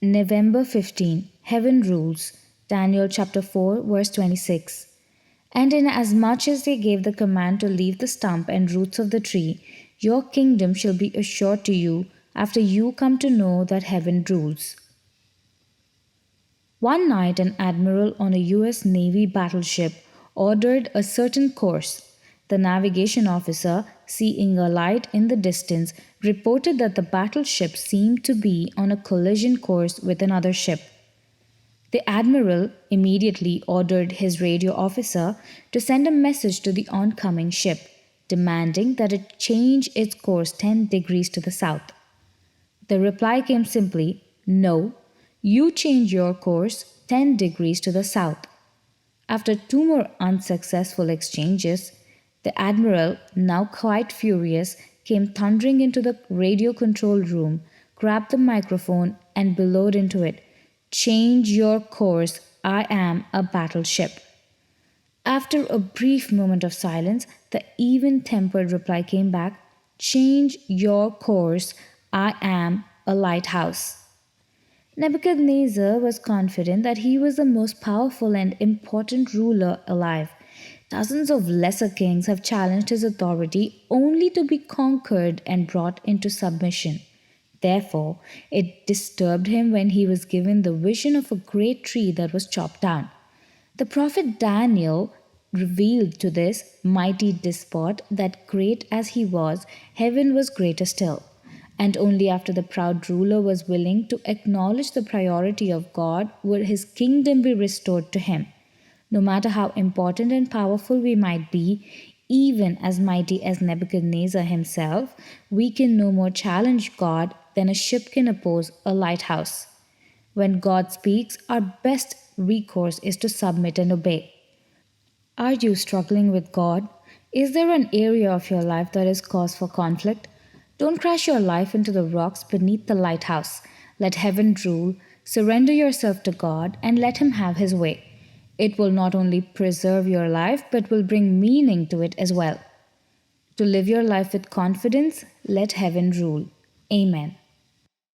November 15. Heaven rules. Daniel chapter 4, verse 26. And inasmuch as they gave the command to leave the stump and roots of the tree, your kingdom shall be assured to you after you come to know that heaven rules. One night, an admiral on a US Navy battleship ordered a certain course. The navigation officer, seeing a light in the distance, reported that the battleship seemed to be on a collision course with another ship. The admiral immediately ordered his radio officer to send a message to the oncoming ship, demanding that it change its course 10 degrees to the south. The reply came simply, "No, you change your course 10 degrees to the south." After two more unsuccessful exchanges, the admiral, now quite furious, came thundering into the radio control room, grabbed the microphone, and bellowed into it, "Change your course, I am a battleship." After a brief moment of silence, the even tempered reply came back, "Change your course, I am a lighthouse." Nebuchadnezzar was confident that he was the most powerful and important ruler alive. Dozens of lesser kings have challenged his authority only to be conquered and brought into submission. Therefore, it disturbed him when he was given the vision of a great tree that was chopped down. The prophet Daniel revealed to this mighty despot that great as he was, heaven was greater still. And only after the proud ruler was willing to acknowledge the priority of God would his kingdom be restored to him. No matter how important and powerful we might be, even as mighty as Nebuchadnezzar himself, we can no more challenge God than a ship can oppose a lighthouse. When God speaks, our best recourse is to submit and obey. Are you struggling with God? Is there an area of your life that is cause for conflict? Don't crash your life into the rocks beneath the lighthouse. Let heaven rule, surrender yourself to God, and let Him have His way. It will not only preserve your life, but will bring meaning to it as well. To live your life with confidence, let heaven rule. Amen.